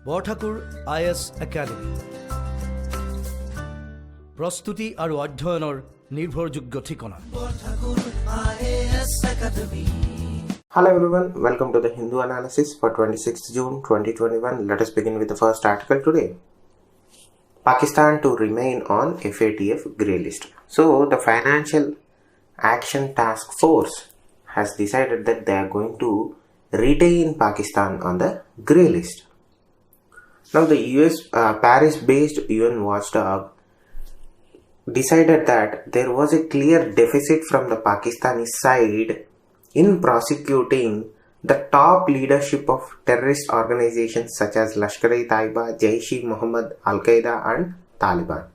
Borthakur IAS Academy. Prostuti aru adhyayanor nirbhorjogyo thikona. Borthakur IAS Academy. Hello everyone, welcome to the Hindu analysis for 26th June 2021. Let us begin with the first article today. Pakistan to remain on FATF grey list. So the Financial Action Task Force has decided that they are going to retain Pakistan on the grey list. Now the US Paris-based UN watchdog decided that there was a clear deficit from the Pakistani side in prosecuting the top leadership of terrorist organizations such as Lashkar-e-Taiba, Jaish-e-Mohammed, Al-Qaeda and Taliban.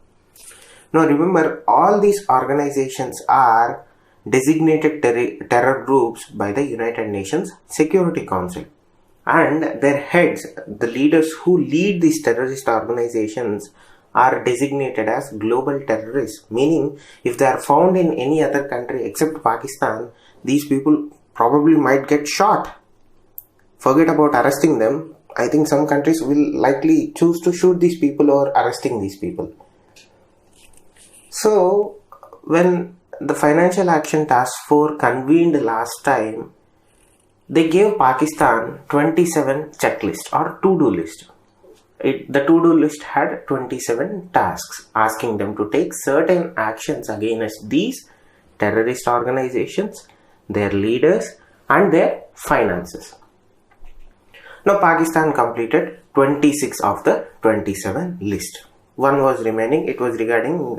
Now remember, all these organizations are designated terror groups by the United Nations Security Council, and their heads, the leaders who lead these terrorist organizations, are designated as global terrorists, meaning if they are found in any other country except Pakistan, these people probably might get shot. Forget about arresting them. I think some countries will likely choose to shoot these people or arresting these people. So when the Financial Action Task Force convened last time, they gave Pakistan 27 checklist or to-do list. The to-do list had 27 tasks asking them to take certain actions against these terrorist organizations, their leaders and their finances. Now Pakistan completed 26 of the 27 list. One was remaining. It was regarding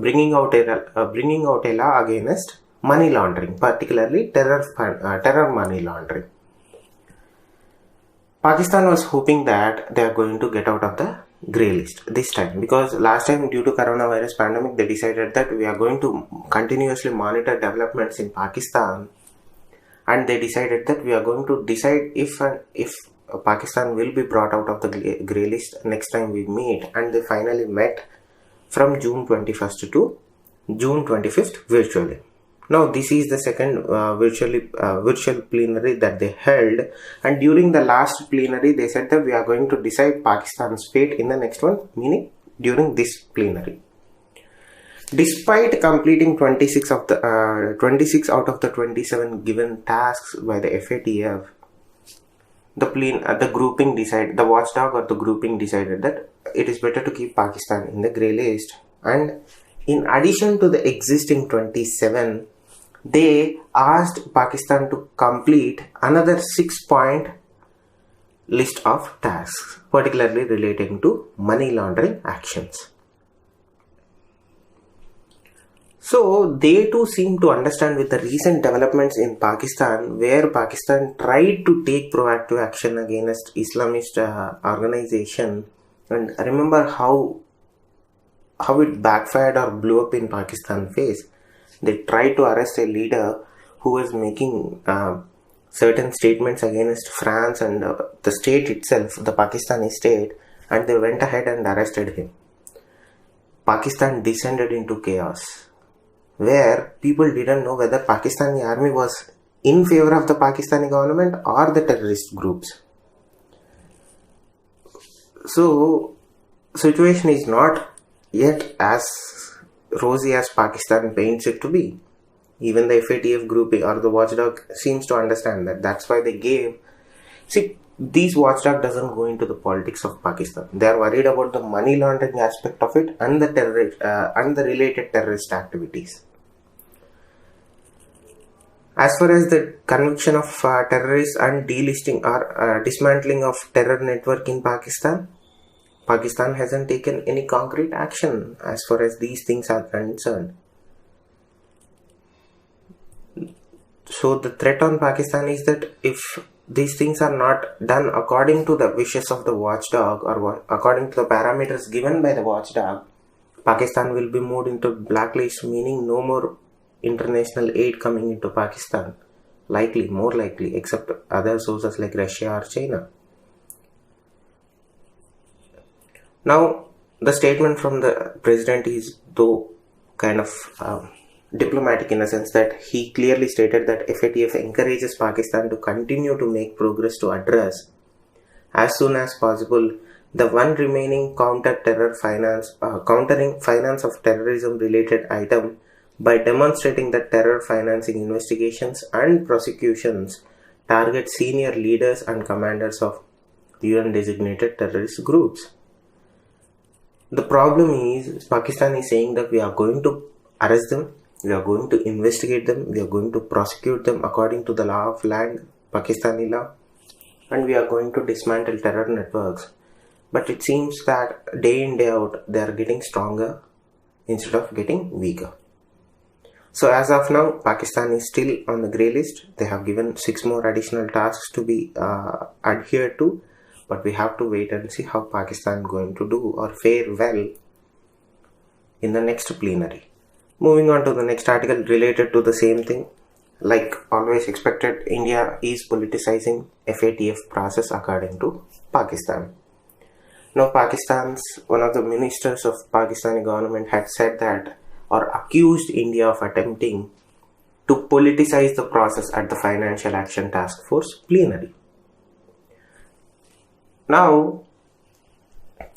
bringing out a law against money laundering, particularly terror money laundering. Pakistan was hoping that they are going to get out of the grey list this time, because last time due to coronavirus pandemic they decided that we are going to continuously monitor developments in Pakistan, and they decided that we are going to decide if Pakistan will be brought out of the grey list next time we meet, and they finally met from June 21st to June 25th virtually. Now this is the second virtual plenary that they held, and during the last plenary they said that we are going to decide Pakistan's fate in the next one, meaning during this plenary. Despite completing 26 out of the 27 given tasks by the FATF, the watchdog or the grouping decided that it is better to keep Pakistan in the grey list, and in addition to the existing 27, they asked Pakistan to complete another 6-point list of tasks, particularly relating to money laundering actions. So they too seem to understand with the recent developments in Pakistan, where Pakistan tried to take proactive action against Islamist organization, and remember how it backfired or blew up in Pakistan face. They tried to arrest a leader who was making certain statements against France and the state itself, the Pakistani state, and they went ahead and arrested him. Pakistan descended into chaos, where people didn't know whether Pakistani army was in favor of the Pakistani government or the terrorist groups. So, situation is not yet as rosy as Pakistan paints it to be. Even the FATF group or the watchdog seems to understand that. That's why they gave. See, these watchdog doesn't go into the politics of Pakistan. They are worried about the money laundering aspect of it and the related terrorist activities. As far as the conviction of terrorists and delisting or dismantling of terror network in Pakistan hasn't taken any concrete action as far as these things are concerned. So the threat on Pakistan is that if these things are not done according to the wishes of the watchdog or according to the parameters given by the watchdog, Pakistan will be moved into blacklist, meaning no more international aid coming into Pakistan. More likely, except other sources like Russia or China. Now, the statement from the president is though kind of diplomatic in a sense that he clearly stated that FATF encourages Pakistan to continue to make progress to address as soon as possible the one remaining countering finance of terrorism related item by demonstrating that terror financing investigations and prosecutions target senior leaders and commanders of UN designated terrorist groups. The problem is Pakistan is saying that we are going to arrest them, we are going to investigate them, we are going to prosecute them according to the law of land, Pakistani law, and we are going to dismantle terror networks. But it seems that day in day out they are getting stronger instead of getting weaker. So as of now, Pakistan is still on the grey list. They have given 6 more additional tasks to be adhered to, but we have to wait and see how Pakistan is going to do or fare well in the next plenary. Moving on to the next article related to the same thing. Like always expected, India is politicizing FATF process according to Pakistan. Now one of the ministers of Pakistani government had said that or accused India of attempting to politicize the process at the Financial Action Task Force plenary. Now,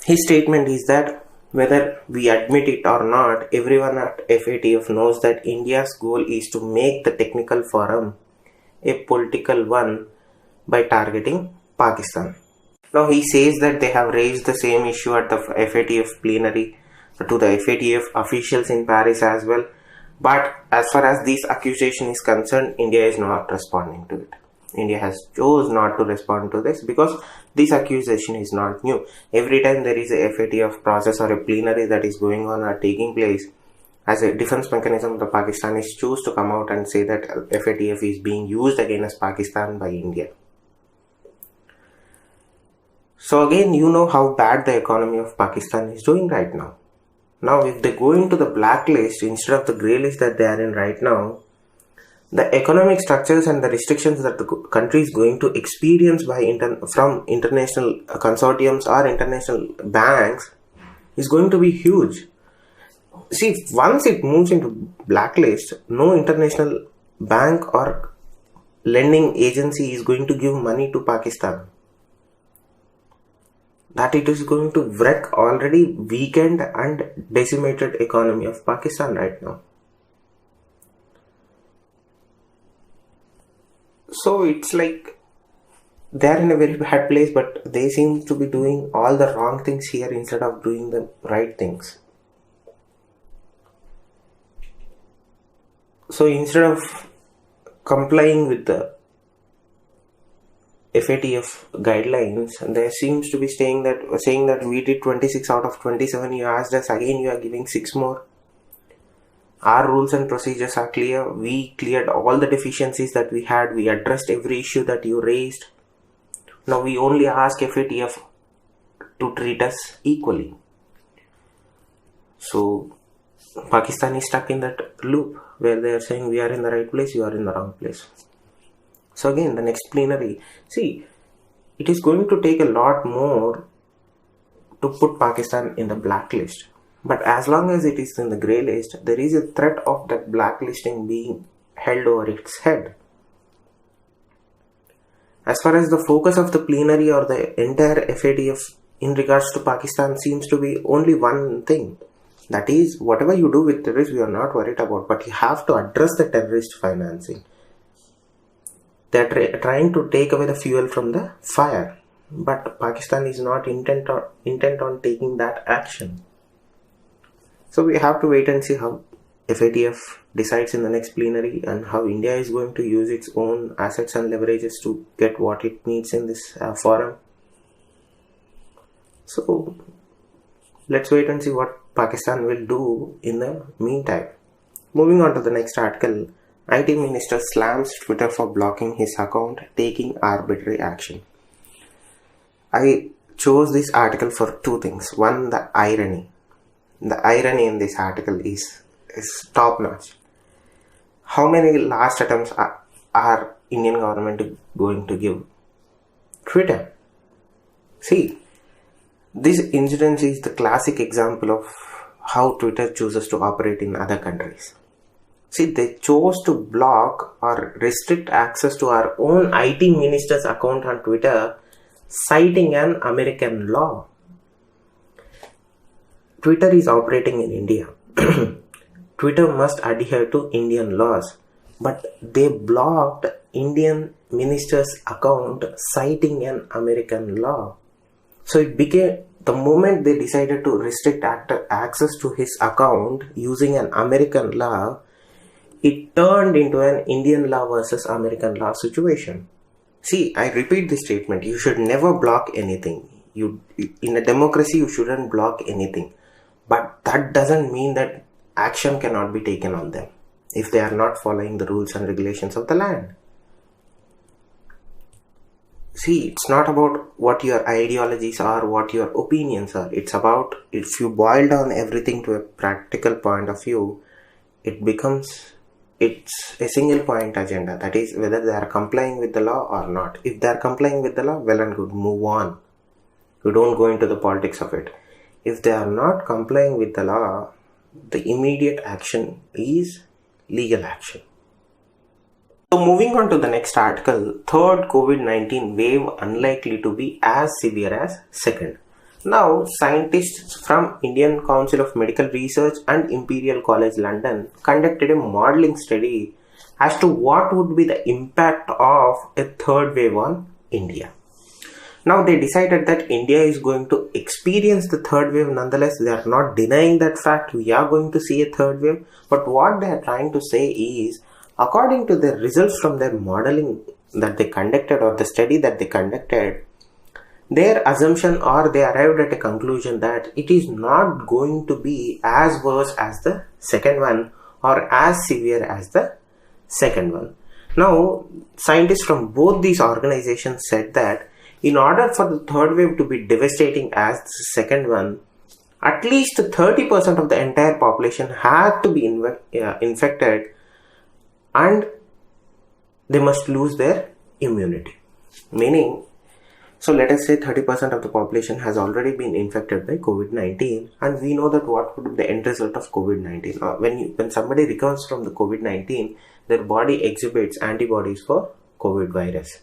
his statement is that whether we admit it or not, everyone at FATF knows that India's goal is to make the technical forum a political one by targeting Pakistan. Now, he says that they have raised the same issue at the FATF plenary to the FATF officials in Paris as well, but as far as this accusation is concerned, India is not responding to it. India has chose not to respond to this because this accusation is not new. Every time there is a FATF process or a plenary that is going on or taking place, as a defense mechanism, the Pakistanis choose to come out and say that FATF is being used against Pakistan by India. So again, you know how bad the economy of Pakistan is doing right now. Now, if they go into the blacklist instead of the grey list that they are in right now, the economic structures and the restrictions that the country is going to experience from international consortiums or international banks is going to be huge. See, once it moves into blacklist, no international bank or lending agency is going to give money to Pakistan. That it is going to wreck already weakened and decimated economy of Pakistan right now. So it's like they are in a very bad place, but they seem to be doing all the wrong things here instead of doing the right things. So instead of complying with the FATF guidelines, there seems to be saying that we did 26 out of 27. You asked us again, you are giving 6 more. Our rules and procedures are clear. We cleared all the deficiencies that we had. We addressed every issue that you raised. Now we only ask FATF to treat us equally. So Pakistan is stuck in that loop where they are saying we are in the right place, you are in the wrong place. So again, the next plenary, see, it is going to take a lot more to put Pakistan in the blacklist. But as long as it is in the grey list, there is a threat of that blacklisting being held over its head. As far as the focus of the plenary or the entire FATF in regards to Pakistan seems to be only one thing. That is, whatever you do with terrorists, we are not worried about, but you have to address the terrorist financing. They are trying to take away the fuel from the fire, but Pakistan is not intent on taking that action. So we have to wait and see how FATF decides in the next plenary and how India is going to use its own assets and leverages to get what it needs in this forum. So let's wait and see what Pakistan will do in the meantime. Moving on to the next article. IT Minister slams Twitter for blocking his account, taking arbitrary action. I chose this article for 2 things. One, the irony. The irony in this article is top notch. How many last attempts are Indian government going to give Twitter? See, this incident is the classic example of how Twitter chooses to operate in other countries. See, they chose to block or restrict access to our own IT minister's account on Twitter citing an American law. Twitter is operating in India. Twitter must adhere to Indian laws, but they blocked Indian minister's account citing an American law. So it became, the moment they decided to restrict access to his account using an American law, it turned into an Indian law versus American law situation. See, I repeat this statement, you should never block anything. In a democracy, you shouldn't block anything. But that doesn't mean that action cannot be taken on them if they are not following the rules and regulations of the land. See, it's not about what your ideologies are, what your opinions are. It's about, if you boil down everything to a practical point of view, it's a single point agenda. That is, whether they are complying with the law or not. If they are complying with the law, well and good, move on. You don't go into the politics of it. If they are not complying with the law, the immediate action is legal action. So moving on to the next article, third COVID-19 wave unlikely to be as severe as second. Now, scientists from Indian Council of Medical Research and Imperial College London conducted a modeling study as to what would be the impact of a third wave on India. Now they decided that India is going to experience the third wave nonetheless. They are not denying that fact. We are going to see a third wave. But what they are trying to say is, according to the results from their modeling that they conducted, or the study that they conducted, their assumption, or they arrived at a conclusion that it is not going to be as worse as the second one or as severe as the second one. Now, scientists from both these organizations said that in order for the third wave to be devastating as the second one, at least 30% of the entire population had to be infected, and they must lose their immunity. Meaning, so let us say 30% of the population has already been infected by COVID-19, and we know that what would be the end result of COVID-19. When somebody recovers from the COVID-19, their body exhibits antibodies for COVID virus.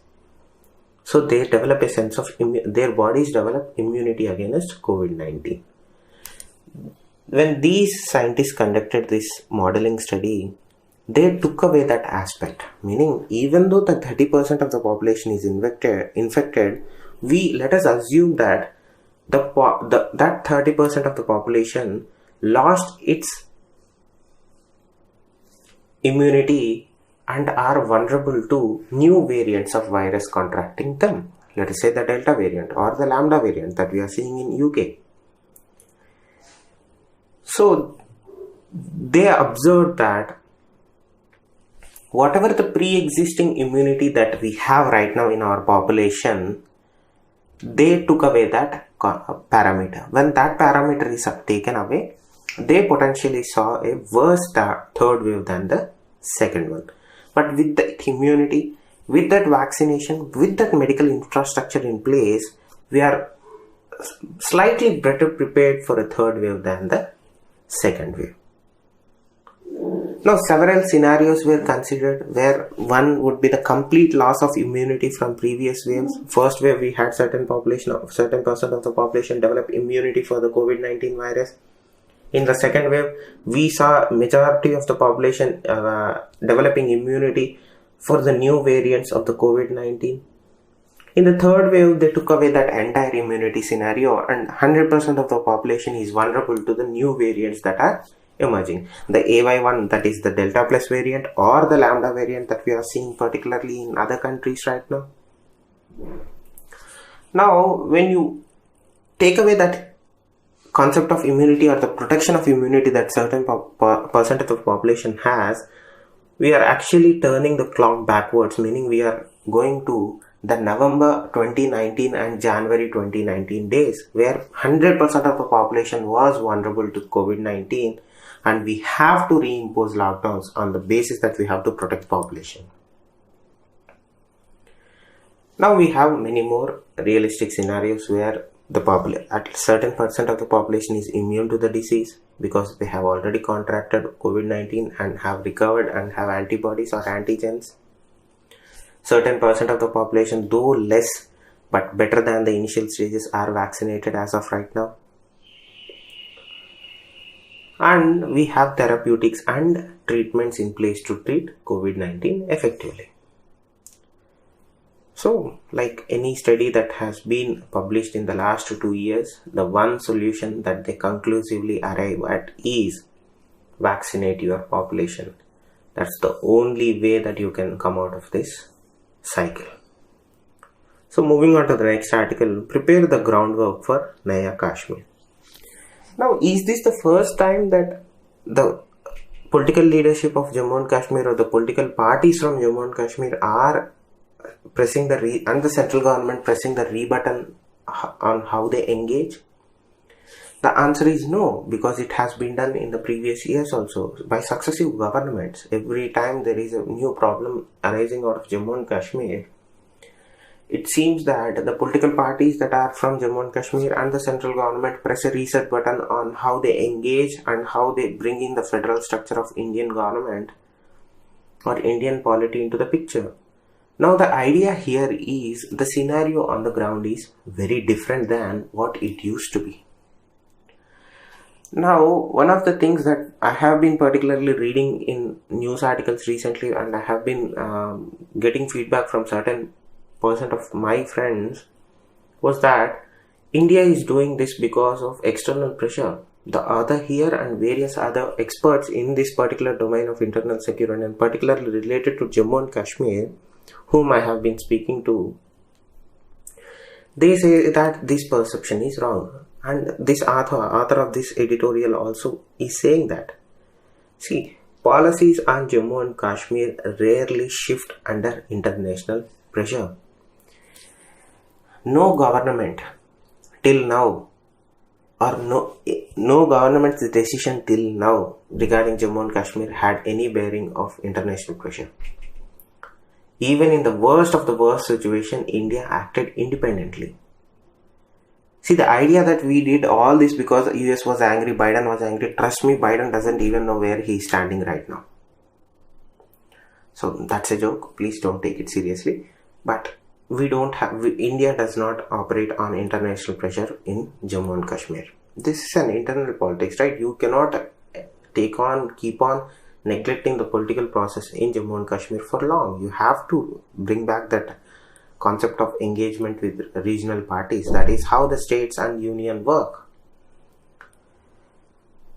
So they develop a sense of, their bodies develop immunity against COVID-19. When these scientists conducted this modeling study, they took away that aspect. Meaning, even though the 30% of the population is infected, let us assume that that 30% of the population lost its immunity and are vulnerable to new variants of virus contracting them. Let us say the Delta variant or the Lambda variant that we are seeing in UK. So they observed that whatever the pre-existing immunity that we have right now in our population, they took away that parameter. When that parameter is taken away, they potentially saw a worse third wave than the second one. But with that immunity, with that vaccination, with that medical infrastructure in place, we are slightly better prepared for a third wave than the second wave. Now, several scenarios were considered where one would be the complete loss of immunity from previous waves. First wave, we had certain percent of the population develop immunity for the COVID-19 virus. In the second wave, we saw majority of the population developing immunity for the new variants of the COVID-19. In the third wave, they took away that entire immunity scenario, and 100% of the population is vulnerable to the new variants that are emerging. The AY1, that is the Delta Plus variant, or the Lambda variant that we are seeing particularly in other countries right now. Now, when you take away that concept of immunity or the protection of immunity that certain percent of the population has, we are actually turning the clock backwards, meaning we are going to the November 2019 and January 2019 days, where 100% of the population was vulnerable to COVID-19, and we have to reimpose lockdowns on the basis that we have to protect population. Now we have many more realistic scenarios where at certain percent of the population is immune to the disease because they have already contracted COVID-19 and have recovered and have antibodies or antigens. Certain percent of the population, though less, but better than the initial stages, are vaccinated as of right now. And we have therapeutics and treatments in place to treat COVID-19 effectively. So, like any study that has been published in the last 2 years, the one solution that they conclusively arrive at is vaccinate your population. That's the only way that you can come out of this cycle. So, moving on to the next article, prepare the groundwork for Naya Kashmir. Now, is this the first time that the political leadership of Jammu and Kashmir or the political parties from Jammu and Kashmir are pressing and the central government pressing the re-button on how they engage? The answer is no, because it has been done in the previous years also by successive governments. Every time there is a new problem arising out of Jammu and Kashmir, it seems that the political parties that are from Jammu and Kashmir and the central government press a reset button on how they engage and how they bring in the federal structure of Indian government or Indian polity into the picture. Now the idea here is the scenario on the ground is very different than what it used to be. Now, one of the things that I have been particularly reading in news articles recently, and I have been getting feedback from certain percent of my friends, was that India is doing this because of external pressure. The other here and various other experts in this particular domain of internal security and particularly related to Jammu and Kashmir, whom I have been speaking to, they say that this perception is wrong. And this author of this editorial also is saying that, see, policies on Jammu and Kashmir rarely shift under international pressure. No government till now, or no government's decision till now regarding Jammu and Kashmir had any bearing of international pressure. Even in the worst of the worst situation, India acted independently. See, the idea that we did all this because the US was angry, Biden was angry, trust me, Biden doesn't even know where he is standing right now. So that's a joke, please don't take it seriously. But India does not operate on international pressure in Jammu and Kashmir. This is an internal politics, right? You cannot keep on neglecting the political process in Jammu and Kashmir for long. You have to bring back that concept of engagement with regional parties. That is how the states and union work.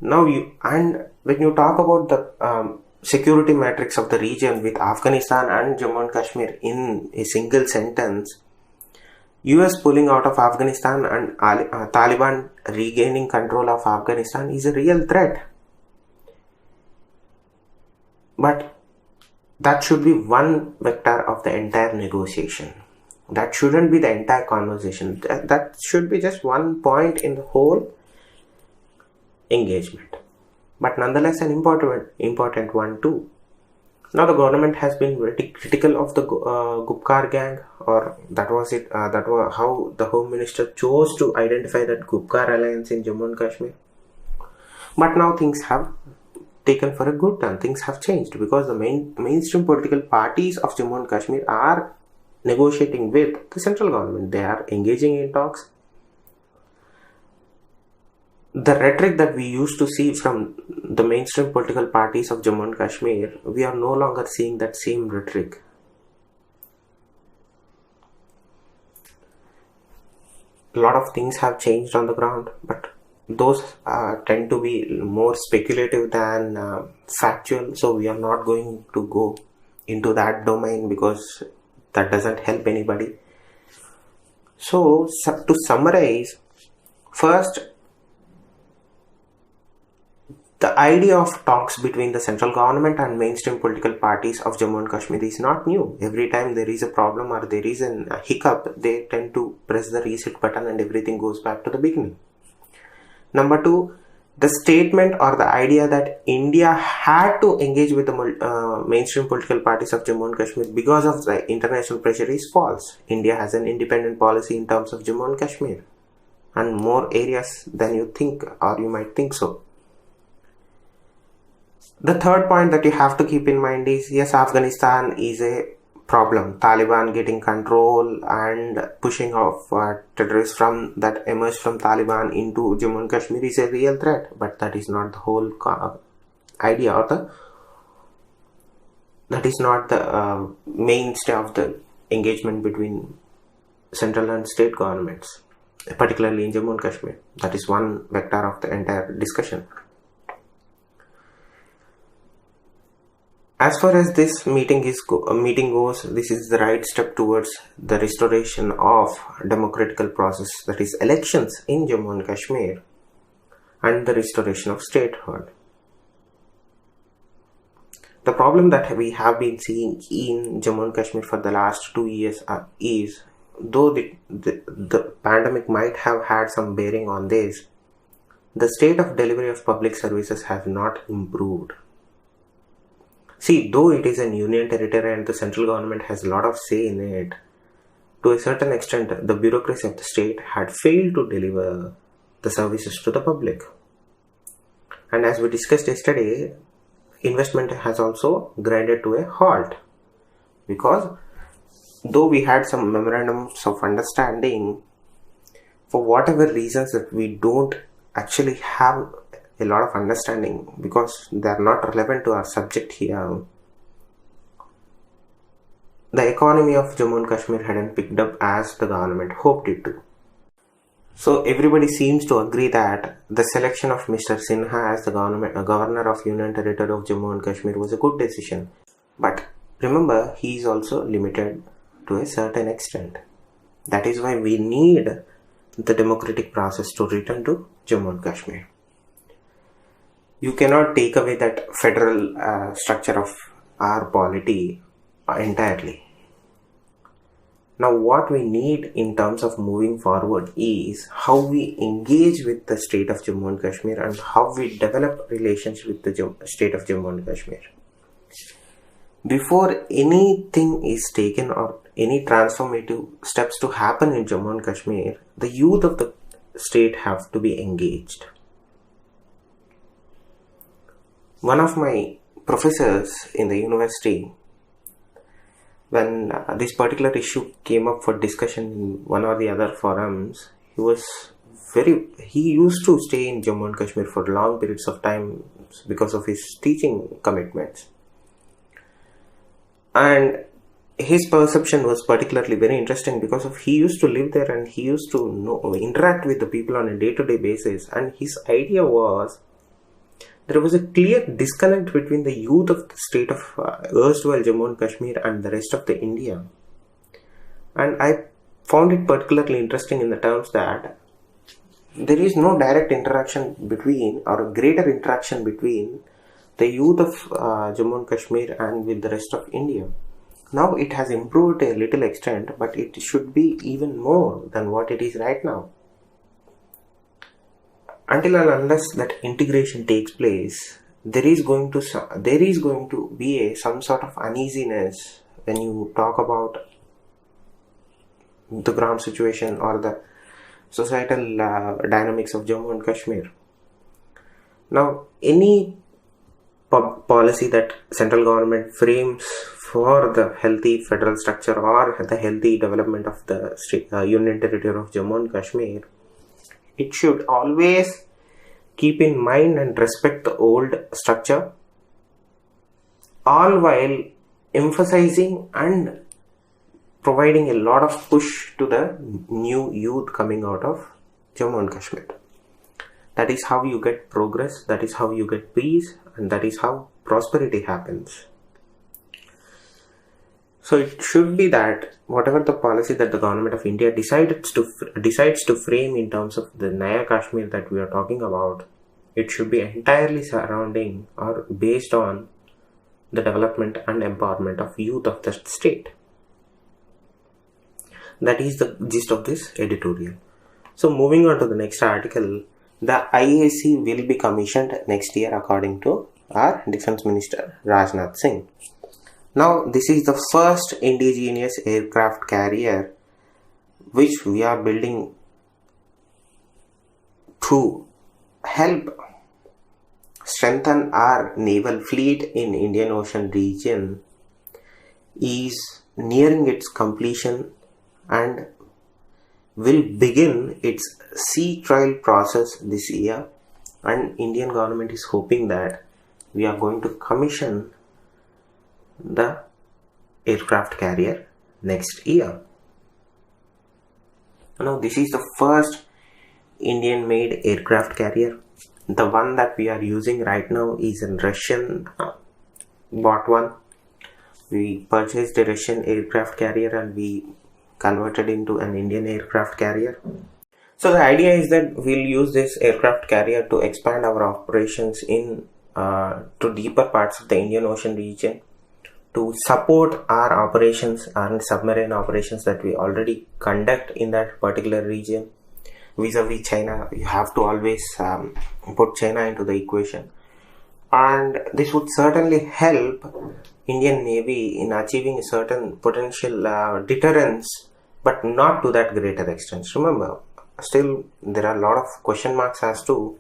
Now, when you talk about the security matrix of the region with Afghanistan and Jammu and Kashmir in a single sentence, US pulling out of Afghanistan and Taliban regaining control of Afghanistan is a real threat. But that should be one vector of the entire negotiation. That shouldn't be the entire conversation. That should be just one point in the whole engagement. But nonetheless an important one too. Now the government has been very critical of the Gupkar gang, or that was how the Home Minister chose to identify that Gupkar alliance in Jammu and Kashmir. But now things have taken for a good turn. Things have changed because the mainstream political parties of Jammu and Kashmir are negotiating with the central government. They are engaging in talks. The rhetoric that we used to see from the mainstream political parties of Jammu and Kashmir, we are no longer seeing that same rhetoric. A lot of things have changed on the ground, but those tend to be more speculative than factual. So we are not going to go into that domain because that doesn't help anybody. So to summarize, first, the idea of talks between the central government and mainstream political parties of Jammu and Kashmir is not new. Every time there is a problem or there is a hiccup, they tend to press the reset button and everything goes back to the beginning. Number two, the statement or the idea that India had to engage with the mainstream political parties of Jammu and Kashmir because of the international pressure is false. India has an independent policy in terms of Jammu and Kashmir and more areas than you think, or you might think so. The third point that you have to keep in mind is, yes, Afghanistan is a problem, Taliban getting control and pushing off terrorists that emerged from Taliban into Jammu and Kashmir is a real threat, but that is not the whole idea, or that is not the mainstay of the engagement between central and state governments, particularly in Jammu and Kashmir. That is one vector of the entire discussion. As far as this meeting goes, this is the right step towards the restoration of democratical process, that is elections in Jammu and Kashmir, and the restoration of statehood. The problem that we have been seeing in Jammu and Kashmir for the last 2 years is, though the pandemic might have had some bearing on this, the state of delivery of public services has not improved. See, though it is a union territory and the central government has a lot of say in it, to a certain extent, the bureaucracy of the state had failed to deliver the services to the public. And as we discussed yesterday, investment has also grinded to a halt, because though we had some memorandums of understanding, for whatever reasons that we don't actually have a lot of understanding because they are not relevant to our subject here, the economy of Jammu and Kashmir hadn't picked up as the government hoped it to. So everybody seems to agree that the selection of Mr. Sinha as the governor of Union Territory of Jammu and Kashmir was a good decision. But remember, he is also limited to a certain extent. That is why we need the democratic process to return to Jammu and Kashmir. You cannot take away that federal structure of our polity entirely. Now, what we need in terms of moving forward is how we engage with the state of Jammu and Kashmir and how we develop relations with the state of Jammu and Kashmir. Before anything is taken or any transformative steps to happen in Jammu and Kashmir, the youth of the state have to be engaged. One of my professors in the university, when this particular issue came up for discussion in one or the other forums, he used to stay in Jammu and Kashmir for long periods of time because of his teaching commitments. And his perception was particularly very interesting because he used to live there and he used to interact with the people on a day-to-day basis. And his idea was, there was a clear disconnect between the youth of the state of erstwhile Jammu and Kashmir and the rest of the India. And I found it particularly interesting in the terms that there is no direct interaction between, or a greater interaction between, the youth of Jammu and Kashmir and with the rest of India. Now it has improved to a little extent, but it should be even more than what it is right now. Until and unless that integration takes place, there is going to be some sort of uneasiness when you talk about the ground situation or the societal dynamics of Jammu and Kashmir. Now, any policy that central government frames for the healthy federal structure or the healthy development of the Union Territory of Jammu and Kashmir, it should always keep in mind and respect the old structure, all while emphasizing and providing a lot of push to the new youth coming out of Jammu and Kashmir. That is how you get progress, that is how you get peace, and that is how prosperity happens. So it should be that whatever the policy that the government of India decides to frame in terms of the Naya Kashmir that we are talking about, it should be entirely surrounding or based on the development and empowerment of youth of the state. That is the gist of this editorial. So moving on to the next article, the IAC will be commissioned next year according to our Defence Minister Rajnath Singh. Now, this is the first indigenous aircraft carrier which we are building to help strengthen our naval fleet in Indian Ocean region is nearing its completion and will begin its sea trial process this year, and Indian government is hoping that we are going to commission the aircraft carrier next year. Now this is the first Indian made aircraft carrier. The one that we are using right now is a Russian bought one. We purchased a Russian aircraft carrier and we converted into an Indian aircraft carrier. So the idea is that we'll use this aircraft carrier to expand our operations in to deeper parts of the Indian Ocean region, to support our operations and submarine operations that we already conduct in that particular region. Vis-a-vis China, you have to always put China into the equation, and this would certainly help Indian Navy in achieving a certain potential deterrence, but not to that greater extent. Remember, still there are a lot of question marks as to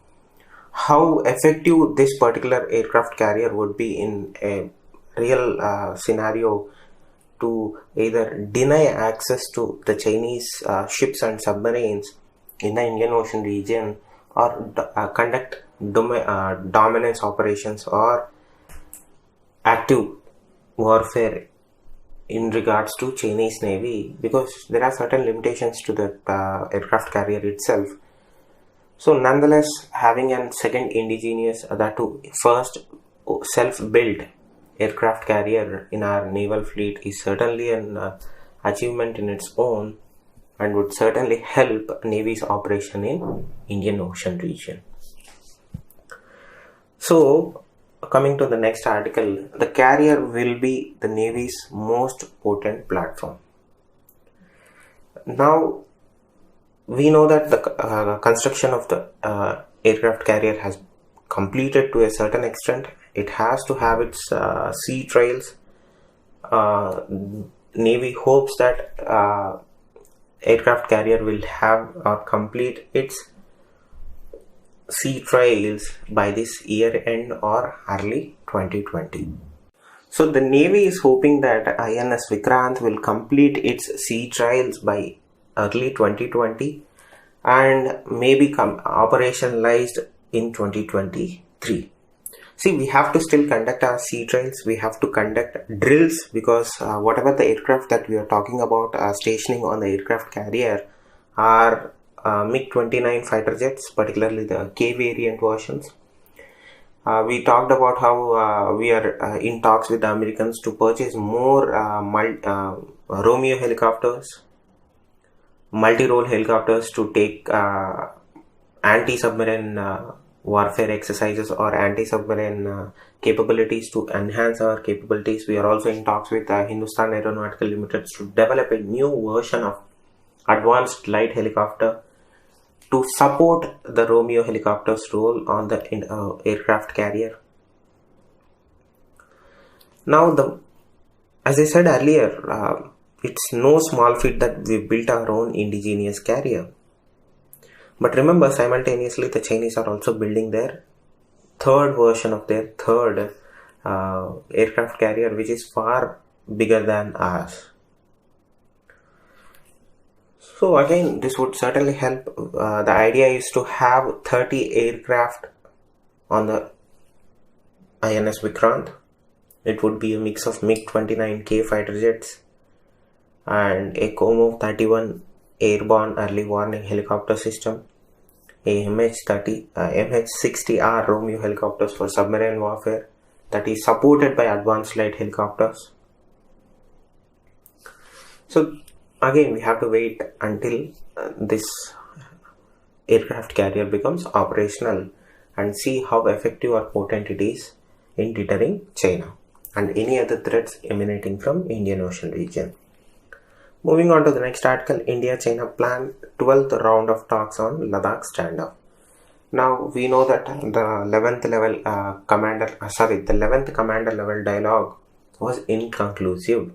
how effective this particular aircraft carrier would be in a real scenario to either deny access to the Chinese ships and submarines in the Indian Ocean region, or conduct dominance operations or active warfare in regards to Chinese Navy, because there are certain limitations to the aircraft carrier itself. So nonetheless, having a second indigenous, that too first self-built aircraft carrier in our naval fleet is certainly an achievement in its own, and would certainly help Navy's operation in Indian Ocean region. So coming to the next article, the carrier will be the Navy's most potent platform. Now we know that the construction of the aircraft carrier has completed to a certain extent. It has to have its sea trials. Navy hopes that aircraft carrier will have or complete its sea trials by this year end or early 2020. So the Navy is hoping that INS Vikrant will complete its sea trials by early 2020 and may become operationalized in 2023. See, we have to still conduct our sea trials, we have to conduct drills, because whatever the aircraft that we are talking about stationing on the aircraft carrier are MiG-29 fighter jets, particularly the K variant versions. We talked about how we are in talks with the Americans to purchase more Romeo helicopters, multi-role helicopters to take anti-submarine warfare exercises or anti-submarine capabilities to enhance our capabilities. We are also in talks with Hindustan Aeronautical Limited to develop a new version of advanced light helicopter to support the Romeo helicopter's role on the aircraft carrier. Now, as I said earlier, it's no small feat that we built our own indigenous carrier. But remember, simultaneously the Chinese are also building their third version of their third aircraft carrier, which is far bigger than ours. So again, this would certainly help. The idea is to have 30 aircraft on the INS Vikrant. It would be a mix of MiG-29K fighter jets and a COMO-31 airborne early warning helicopter system, a MH-60R Romeo helicopters for submarine warfare that is supported by advanced light helicopters. So again, we have to wait until this aircraft carrier becomes operational and see how effective or potent it is in deterring China and any other threats emanating from Indian Ocean region. Moving on to the next article, India-China plan 12th round of talks on Ladakh standoff. Now we know that the 11th commander level dialogue was inconclusive.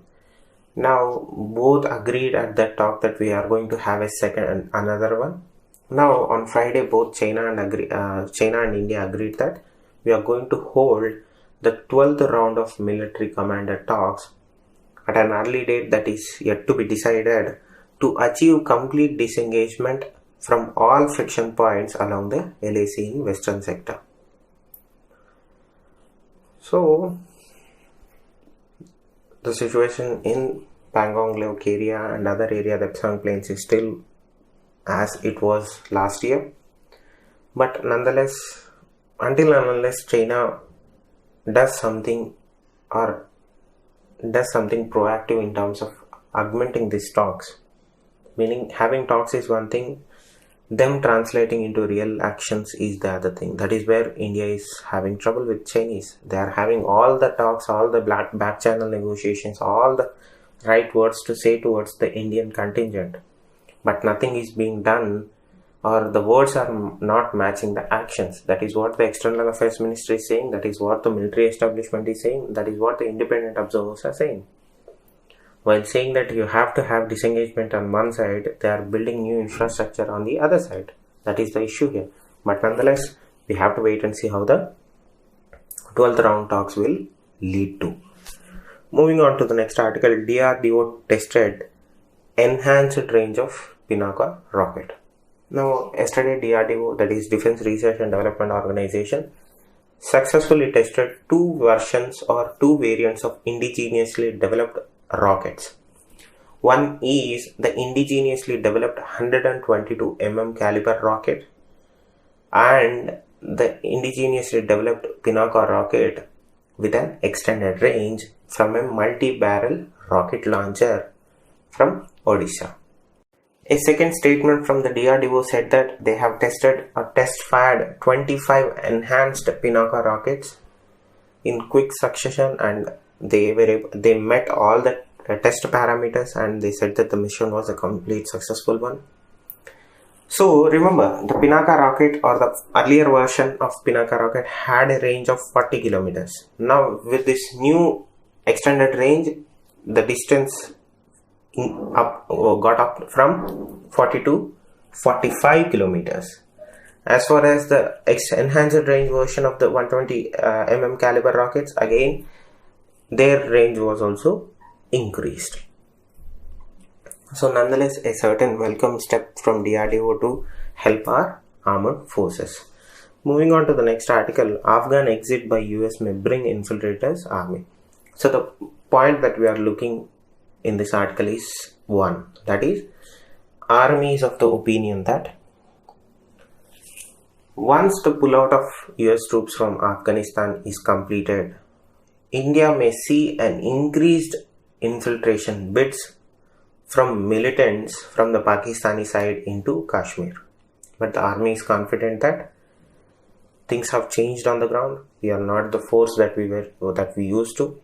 Now both agreed at that talk that we are going to have another one. Now on Friday, both China and India agreed that we are going to hold the 12th round of military commander talks at an early date that is yet to be decided to achieve complete disengagement from all friction points along the LAC in western sector. So, the situation in Pangong Lake area and other area, the Epsang Plains, is still as it was last year. But nonetheless, until and unless China does something proactive in terms of augmenting these talks, meaning having talks is one thing, them translating into real actions is the other thing. That is where India is having trouble with Chinese. They are having all the talks, all the back channel negotiations, all the right words to say towards the Indian contingent, but nothing is being done, or the words are not matching the actions. That is what the External Affairs Ministry is saying, that is what the military establishment is saying, that is what the independent observers are saying. While saying that you have to have disengagement on one side, they are building new infrastructure on the other side. That is the issue here. But nonetheless, we have to wait and see how the 12th round talks will lead to. Moving on to the next article, DRDO tested enhanced range of Pinaka rocket. Now, yesterday DRDO, that is Defense Research and Development Organization, successfully tested two versions or two variants of indigenously developed rockets. One is the indigenously developed 122 caliber rocket and the indigenously developed Pinaka rocket with an extended range from a multi-barrel rocket launcher from Odisha. A second statement from the DRDO said that they have tested or test-fired 25 enhanced Pinaka rockets in quick succession, and they met all the test parameters, and they said that the mission was a complete successful one. So remember, the Pinaka rocket, or the earlier version of Pinaka rocket, had a range of 40 kilometers. Now with this new extended range, the distance got up from 40 to 45 kilometers. As far as the enhanced range version of the 120 caliber rockets, again their range was also increased. So nonetheless, a certain welcome step from DRDO to help our armed forces. Moving on to the next article, Afghan exit by US may bring infiltrators army. So the point that we are looking in this article is one, that is, army is of the opinion that once the pullout of US troops from Afghanistan is completed, India may see an increased infiltration bids from militants from the Pakistani side into Kashmir. But the army is confident that things have changed on the ground. We are not the force that we used to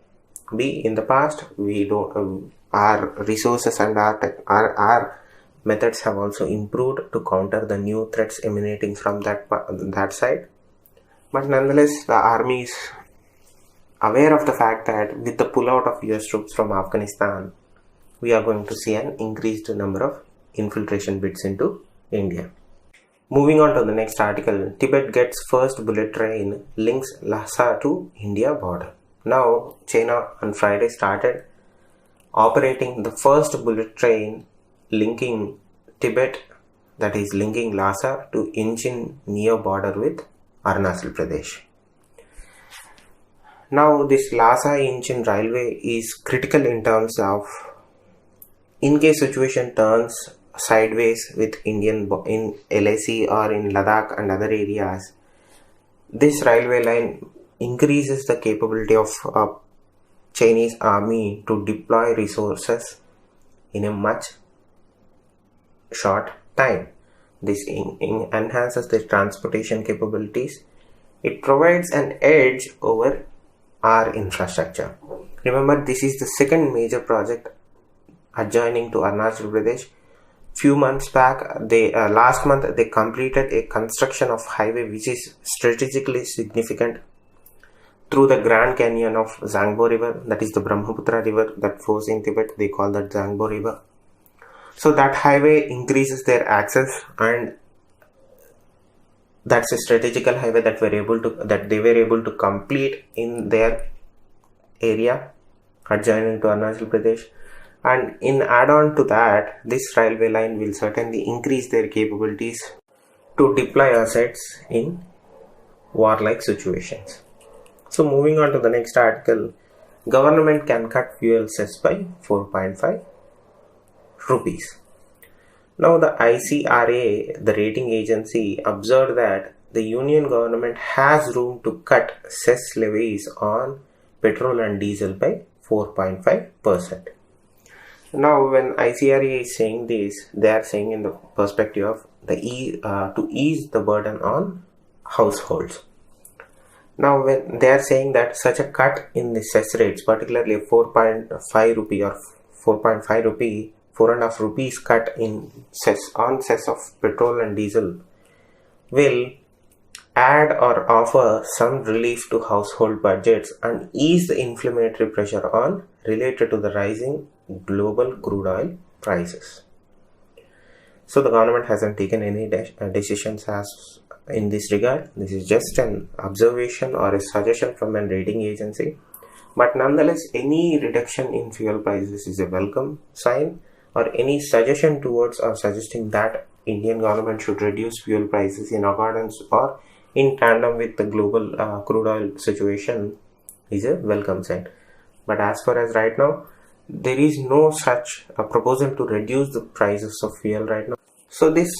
be in the past. We don't. Our resources and our methods have also improved to counter the new threats emanating from that side. But nonetheless, the army is aware of the fact that with the pullout of US troops from Afghanistan, we are going to see an increased number of infiltration bids into India. Moving on to the next article, Tibet gets first bullet train links Lhasa to India border. Now, China on Friday started operating the first bullet train linking Tibet, that is linking Lhasa to Inchin near border with Arunachal Pradesh. Now this Lhasa-Inchin railway is critical in terms of, in case situation turns sideways with in LAC or in Ladakh and other areas, this railway line increases the capability of Chinese army to deploy resources in a much short time. This enhances the transportation capabilities. It provides an edge over our infrastructure. Remember, this is the second major project adjoining to Arunachal Pradesh. Few months back, last month they completed a construction of highway which is strategically significant through the Grand Canyon of Zangbo River, that is the Brahmaputra River that flows in Tibet. They call that Zangbo River. So that highway increases their access, and that's a strategical highway that they were able to complete in their area, adjoining to Arunachal Pradesh. And in add-on to that, this railway line will certainly increase their capabilities to deploy assets in warlike situations. So moving on to the next article, government can cut fuel cess by 4.5 rupees. Now the ICRA, the rating agency, observed that the union government has room to cut cess levies on petrol and diesel by 4.5%. Now when ICRA is saying this, they are saying in the perspective of to ease the burden on households. Now when they are saying that such a cut in the cess rates, particularly 4.5 rupee or 4.5 rupee, 4.5 rupees cut in cess of petrol and diesel will add or offer some relief to household budgets and ease the inflammatory pressure on related to the rising global crude oil prices. So the government hasn't taken any decisions as in this regard. This is just an observation or a suggestion from a rating agency. But nonetheless, any reduction in fuel prices is a welcome sign, or any suggestion towards or suggesting that Indian government should reduce fuel prices in accordance or in tandem with the global crude oil situation is a welcome sign. But as far as right now, there is no such a proposal to reduce the prices of fuel right now. So this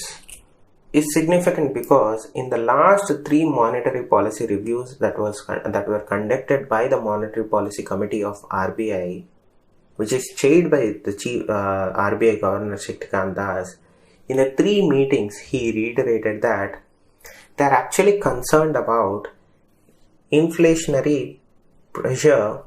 is significant because in the last 3 monetary policy reviews that were conducted by the Monetary Policy Committee of RBI, which is chaired by the Chief RBI Governor Shaktikant Das, in the 3 meetings he reiterated that they are actually concerned about inflationary pressure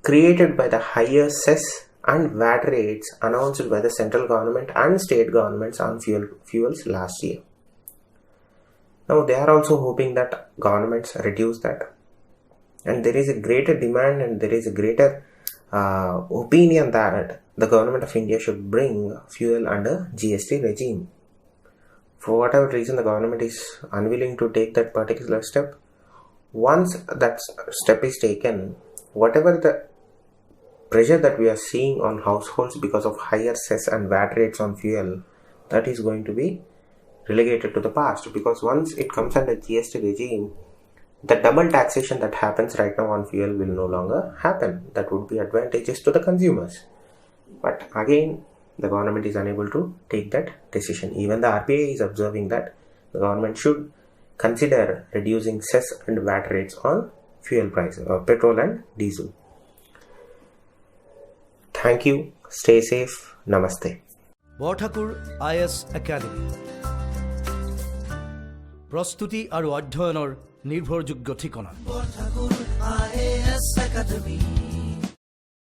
created by the higher cess and VAT rates announced by the central government and state governments on fuels last year. Now they are also hoping that governments reduce that, and there is a greater demand and there is a greater opinion that the government of India should bring fuel under GST regime. For whatever reason, the government is unwilling to take that particular step. Once that step is taken, whatever the pressure that we are seeing on households because of higher cess and VAT rates on fuel, that is going to be relegated to the past, because once it comes under GST regime, the double taxation that happens right now on fuel will no longer happen. That would be advantageous to the consumers. But again, the government is unable to take that decision. Even the RBI is observing that the government should consider reducing cess and VAT rates on fuel prices or petrol and diesel. Thank you. Stay safe. Namaste. Borthakur IAS Academy. প্রস্তুতি আৰু অধ্যয়নৰ নিৰ্ভৰযোগ্য ঠিকনা। Borthakur IAS Academy.